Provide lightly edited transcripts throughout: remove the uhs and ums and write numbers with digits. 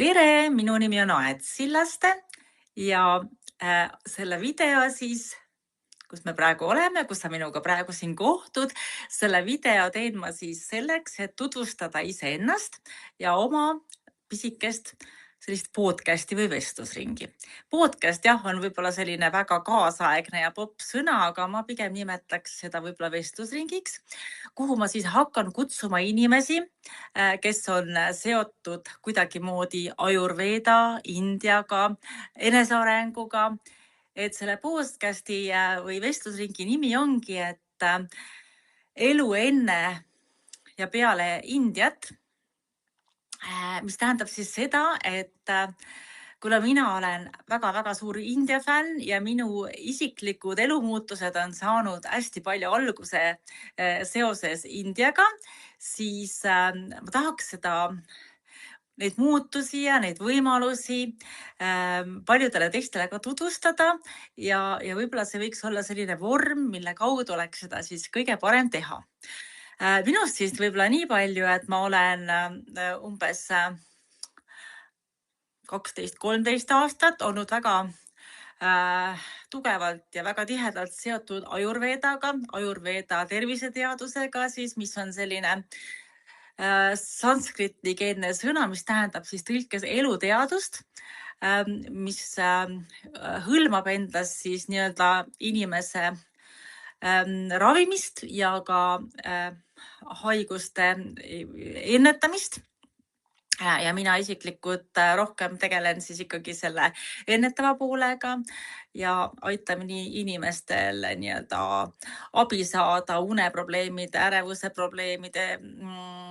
Tere, minu nimi on Aet Sillaste ja selle video siis, kus me praegu oleme, kus sa minuga praegu siin kohtud, selle video teen ma siis selleks, et tutvustada iseennast ja oma pisikest sellist podcasti või vestlusringi. Podcast jah, on võib-olla selline väga kaasaegne ja popp sõna, aga ma pigem nimetaks seda võib-olla vestlusringiks, kuhu ma siis hakkan kutsuma inimesi, kes on seotud kuidagimoodi Ayurveda, Indiaga, enesearenguga. Et selle podcasti või vestlusringi nimi ongi, et elu enne ja peale Indiat, mis tähendab siis seda, et kuna mina olen väga-väga suur India fänn ja minu isiklikud elumuutused on saanud hästi palju alguse seoses Indiaga, siis ma tahaks neid muutusi ja neid võimalusi paljudele teistele ka tutvustada ja võib-olla see võiks olla selline vorm, mille kaudu oleks seda siis kõige parem teha. Minust siis võib-olla nii palju, et ma olen umbes 12-13 aastat olnud väga tugevalt ja väga tihedalt seotud Ayurvedaga, Ayurveda terviseteadusega siis, mis on selline sanskritikeelne sõna, mis tähendab siis tõlkes eluteadust, mis hõlmab endas siis nii-öelda inimese ravimist ja ka haiguste ennetamist. Ja mina isiklikult rohkem tegelen siis ikkagi selle ennetava poolega ja aitan inimestel nii-öelda abi saada uneprobleemide, ärevuse probleemide,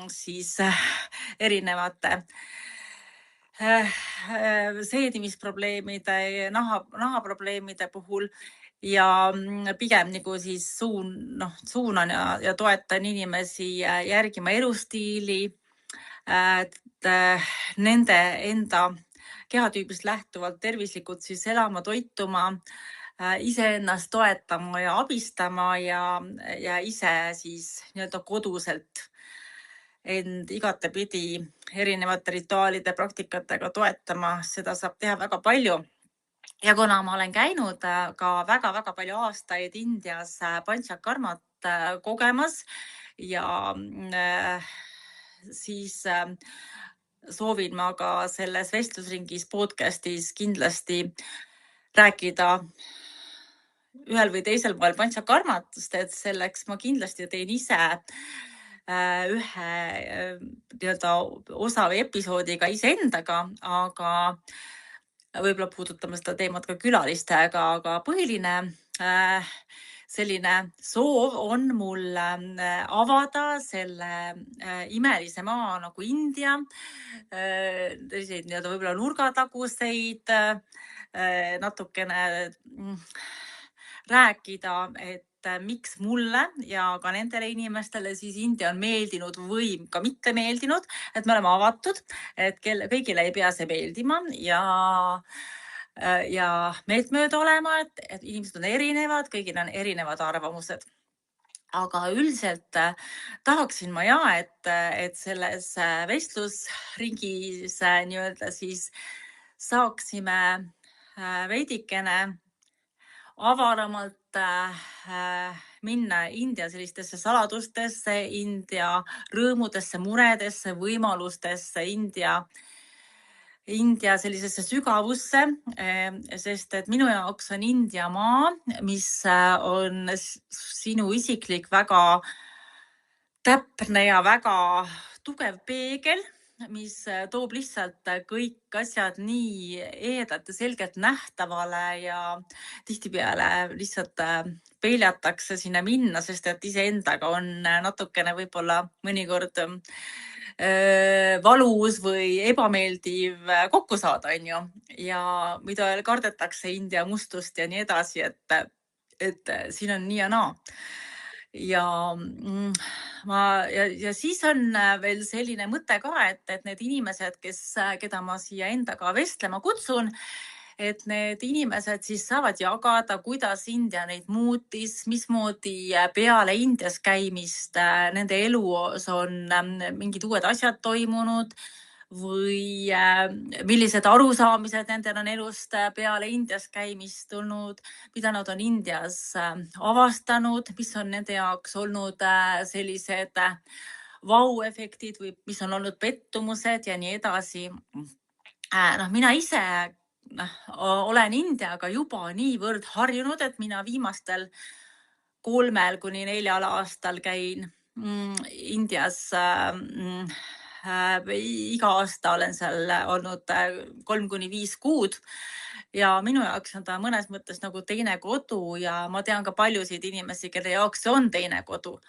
siis erinevate seedimisprobleemide ja nahaprobleemide puhul. Ja pigem nagu siis suunan ja toetan inimesi järgima elustiili, nende enda kehatüübist lähtuvalt tervislikult siis elama, toituma, iseennast toetama ja abistama ja ise siis nii-öelda koduselt end igatepidi erinevate rituaalide praktikatega toetama, seda saab teha väga palju. Ja kuna ma olen käinud ka väga-väga palju aastaid Indias panchakarmat kogemas ja siis soovin ma ka selles vestlusringis podcastis kindlasti rääkida ühel või teisel moel panchakarmatust, et selleks ma kindlasti teen ise ühe nii-öelda osa või episoodiga iseendaga, aga võib-olla puudutame seda teemat ka külalistega, aga põhiline selline soov on mul avada selle imelise maa nagu India, nii-öelda võib-olla nurgataguseid, natukene rääkida, et miks mulle ja ka nendele inimestele siis India on meeldinud või ka mitte meeldinud, et me oleme avatud, et kõigile ei pea see meeldima ja meeltmööda olema, et inimesed on erinevad, kõigil on erinevad arvamused. Aga üldiselt tahaksin ma et selles vestlusringis nii-öelda siis saaksime veidikene avaramalt minna India sellistesse saladustesse, India rõõmudesse, muredesse, võimalustesse, India sellisesse sügavusse, sest et minu jaoks on India maa, mis on sinu isiklik väga täpne ja väga tugev peegel, mis toob lihtsalt kõik asjad nii ehedalt ja selgelt nähtavale ja tihtipeale lihtsalt peljatakse sinna minna, sest et iseendaga on natukene võib-olla mõnikord valus või ebameeldiv kokku saada, on ju, ja mida kardetakse India mustust ja nii edasi, et siin on nii ja naa. Ja siis on veel selline mõte ka, et need inimesed, keda ma siia endaga vestlema kutsun, et need inimesed siis saavad jagada, kuidas India neid muutis, mismoodi peale Indias käimist nende elus on mingid uued asjad toimunud või millised arusaamised nendel on elust peale Indias käimist tulnud, mida nad on Indias avastanud, mis on nende jaoks olnud sellised vau-efektid või mis on olnud pettumused ja nii edasi. Mina ise olen Indiaga juba niivõrd harjunud, et mina viimastel 3–4 aastal käin Indias. Iga aasta olen seal olnud 3–5 kuud ja minu jaoks on ta mõnes mõttes nagu teine kodu ja ma tean ka paljusid inimesi, kelle jaoks see on teine kodu.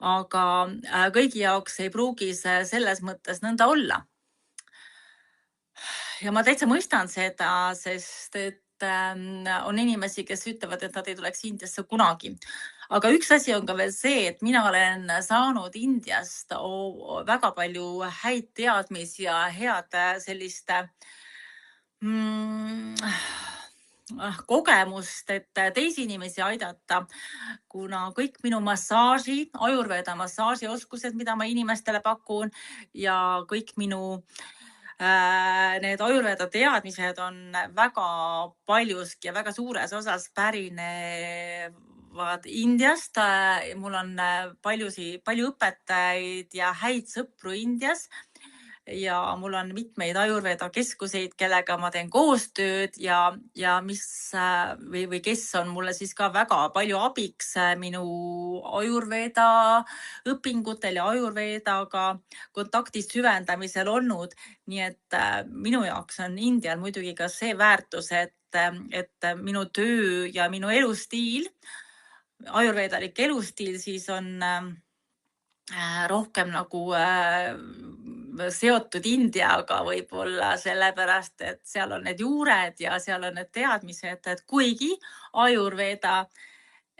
Aga kõigi jaoks ei pruugi see selles mõttes nõnda olla. Ja ma täitsa mõistan seda, sest et on inimesi, kes ütlevad, et nad ei tuleks Indiasse kunagi. Aga üks asi on ka veel see, et mina olen saanud Indiast väga palju häid teadmisi ja head sellist kogemust, et teisi inimesi aidata, kuna kõik minu Ayurveda massaaži oskused, mida ma inimestele pakun ja kõik minu need Ayurveda teadmised on väga paljuski ja väga suures osas pärinevad Indiast. Mul on palju õpetajaid ja häid sõpru Indias ja mul on mitmeid Ayurveda keskuseid, kellega ma teen koostööd ja või kes on mulle siis ka väga palju abiks minu Ayurveda õpingutel ja Ayurvedaga kontakti süvendamisel olnud. Nii et minu jaoks on Indial muidugi ka see väärtus, et minu töö ja minu elustiil, Ayurvedalik elustiil siis on rohkem nagu seotud Indiaga võib-olla sellepärast, et seal on need juured ja seal on need teadmised, et kuigi Ayurveda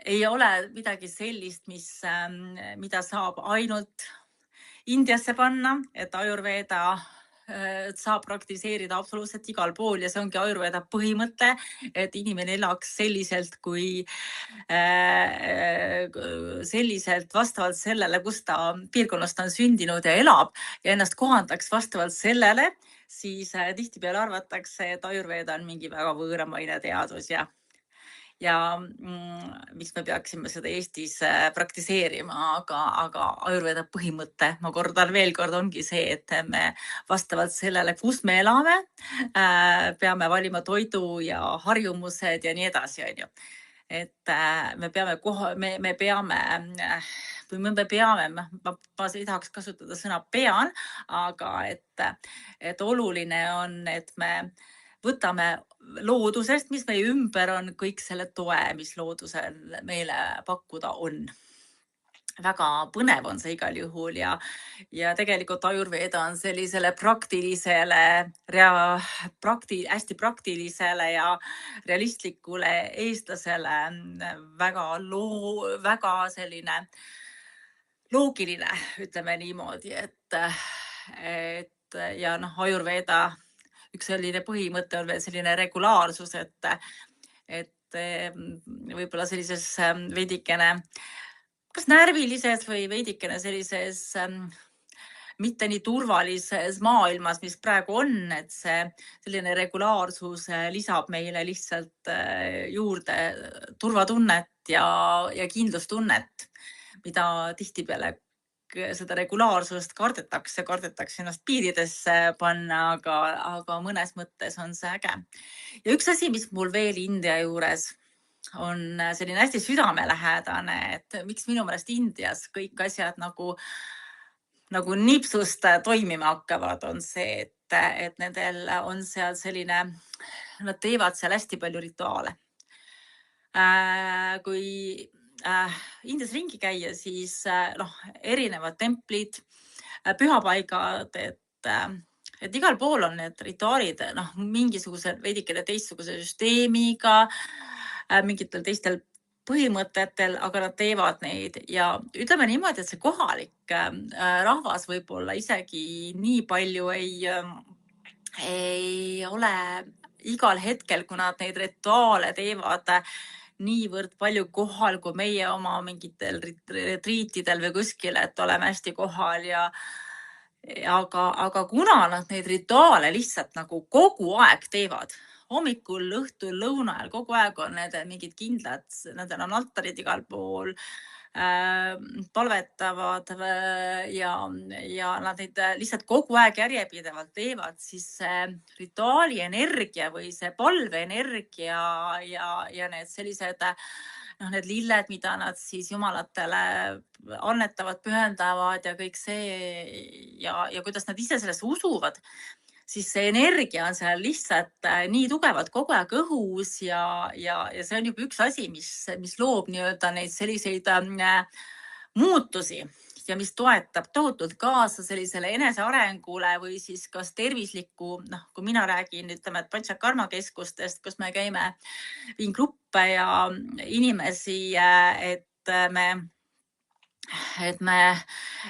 ei ole midagi sellist, mida saab ainult Indiasse panna, et Ayurveda saab praktiseerida absoluutselt igal pool ja see ongi Ayurveda põhimõte, et inimene elaks selliselt vastavalt sellele, kus ta piirkonnast on sündinud ja elab ja ennast kohandaks vastavalt sellele, siis tihtipeale arvatakse, et Ayurveda on mingi väga võõramaine teadus ja miks me peaksime seda Eestis praktiseerima, aga Ayurveda põhimõte, ma kordan veel kord, ongi see, et me vastavalt sellele, kus me elame, peame valima toidu ja harjumused ja nii edasi, on ju. Et me peame, ma ei tahaks kasutada sõna pean, aga et oluline on, et me võtame loodusest, mis meie ümber on, kõik selle toe, mis loodusel meile pakkuda on. Väga põnev on see igal juhul ja tegelikult Ayurveda on sellisele hästi praktilisele ja realistlikule eestlasele väga selline loogiline, ütleme niimoodi, et ja Ayurveda üks selline põhimõte on veel selline regulaarsus, et võib-olla sellises veidikene kas närvilises või veidikene sellises mitte nii turvalises maailmas, mis praegu on, et see selline regulaarsus lisab meile lihtsalt juurde turvatunnet ja kindlustunnet, mida tihtipeale seda regulaarsust kardetakse ennast piiridesse panna, aga mõnes mõttes on see äge. Ja üks asi, mis mul veel India juures on selline hästi südamelähedane, et miks minu meelest Indias kõik asjad nagu nipsust toimima hakkavad, on see, et nendel on seal selline, nad teevad seal hästi palju rituaale. Kui Indias ringi käia, siis erinevad templid, pühapaigad, et igal pool on need rituaalid mingisuguse veidikene teistsuguse süsteemiga, mingitel teistel põhimõtetel, aga nad teevad neid ja ütleme niimoodi, et see kohalik rahvas võib-olla isegi nii palju ei ole igal hetkel, kui nad neid rituaale teevad, niivõrd palju kohal, kui meie oma mingitel retriitidel või kuskil, et oleme hästi kohal ja aga kuna nad neid rituaale lihtsalt nagu kogu aeg teevad, hommikul, õhtul, lõuna ajal, kogu aeg on need mingid kindlad, nendel on altarid igal pool, palvetavad ja nad neid lihtsalt kogu aeg järjepidevalt teevad, siis see rituaali energia või see palveenergia ja need sellised need lilled, mida nad siis jumalatele annetavad, pühendavad ja kõik see ja kuidas nad ise sellesse usuvad, siis see energia on seal lihtsalt nii tugevalt kogu aeg õhus ja see on juba üks asi, mis loob nii-öelda neid selliseid muutusi ja mis toetab tohutult kaasa sellisele enesearengule või siis kas tervislikku, kui mina räägin, ütleme, et Panchakarma keskustest, kus me käime, viin gruppe ja inimesi,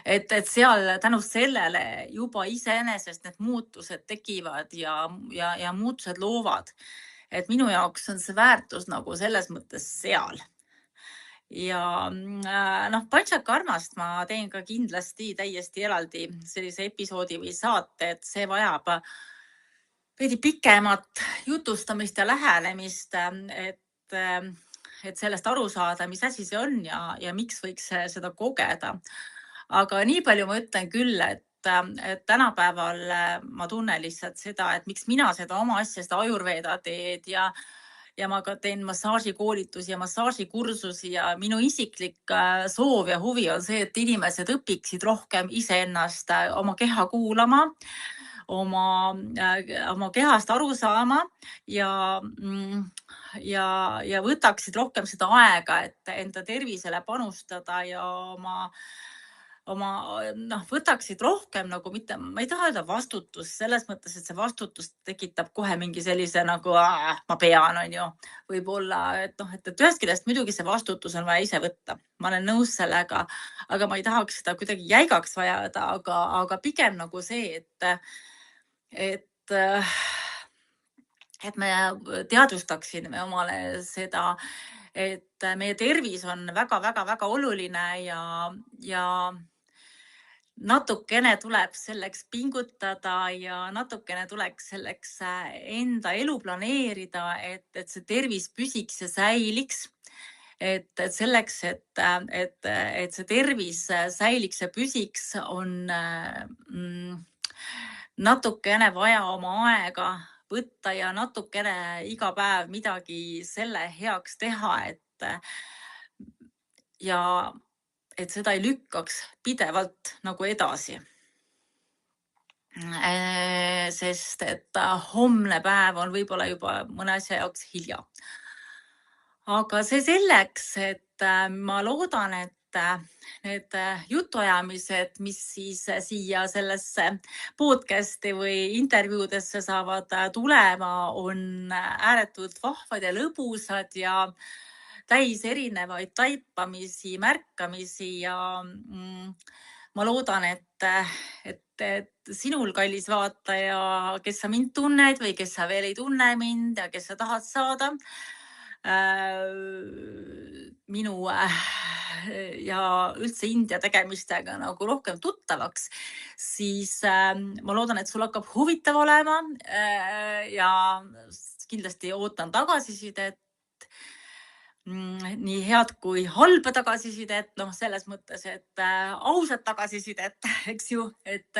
et seal tänu sellele juba iseenesest need muutused tekivad ja muutused loovad. Et minu jaoks on see väärtus nagu selles mõttes seal. Ja Panchakarmast ma teen ka kindlasti täiesti eraldi sellise episoodi või saate, et see vajab veidi pikemat jutustamist ja lähenemist, et sellest aru saada, mis asi see on ja miks võiks seda kogeda. Aga nii palju ma ütlen küll, et tänapäeval ma tunnen lihtsalt seda, et miks mina seda oma asja, seda Ayurveda teed ja ma ka teen massaažikoolitusi ja massaažikursusi ja minu isiklik soov ja huvi on see, et inimesed õpiksid rohkem iseennast, oma keha kuulama, oma kehast aru saama ja võtaksid rohkem seda aega, et enda tervisele panustada ja võtaksid rohkem nagu mitte, ma ei taha öelda vastutus selles mõttes, et see vastutus tekitab kohe mingi sellise nagu ma pean, on ju, võib-olla, et ühest küljest muidugi see vastutus on vaja ise võtta. Ma olen nõus sellega, aga ma ei tahaks seda kuidagi jäigaks vajada, aga pigem nagu see, et me teadvustaksime omale seda, et meie tervis on väga-väga-väga oluline ja natukene tuleb selleks pingutada ja natukene tuleks selleks enda elu planeerida, et see tervis püsiks ja säiliks. Et selleks, et see tervis säiliks ja püsiks, on natukene vaja oma aega võtta ja natukene iga päev midagi selle heaks teha, et seda ei lükkaks pidevalt nagu edasi. Sest et homne päev on võib-olla juba mõne asja jaoks hilja. Aga see selleks, et ma loodan, et need jutuajamised, mis siis siia sellesse podcasti või intervjuudesse saavad tulema, on ääretult vahvad ja lõbusad ja täis erinevaid taipamisi, märkamisi ja ma loodan, et sinul, kallis vaataja, kes sa mind tunned või kes sa veel ei tunne mind ja kes sa tahad saada minu ja üldse India tegemistega nagu rohkem tuttavaks, siis ma loodan, et sul hakkab huvitav olema ja kindlasti ootan tagasisidet, nii head kui halba tagasisidet, selles mõttes, et ausat tagasisidet, eks ju, et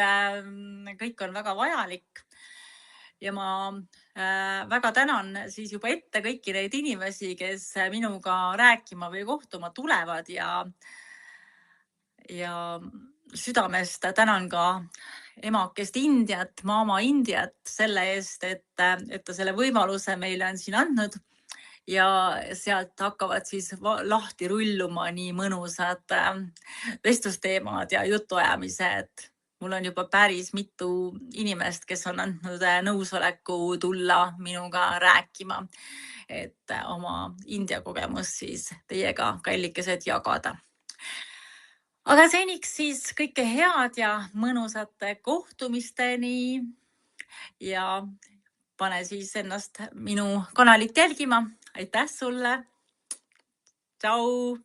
kõik on väga vajalik. Ja ma väga tänan siis juba ette kõiki neid inimesi, kes minuga rääkima või kohtuma tulevad ja südamest tänan ka emakest Indiat, maama Indiat selle eest, et ta selle võimaluse meile on siin andnud ja sealt hakkavad siis lahti rulluma nii mõnusad vestlusteemad ja jutuajamised. Mul on juba päris mitu inimest, kes on andnud nõusoleku tulla minuga rääkima, et oma India kogemus siis teiega, kallikesed, jagada. Aga seniks siis kõike head ja mõnusate kohtumisteni ja pane siis ennast minu kanalit jälgima. Aitäh sulle! Tšau!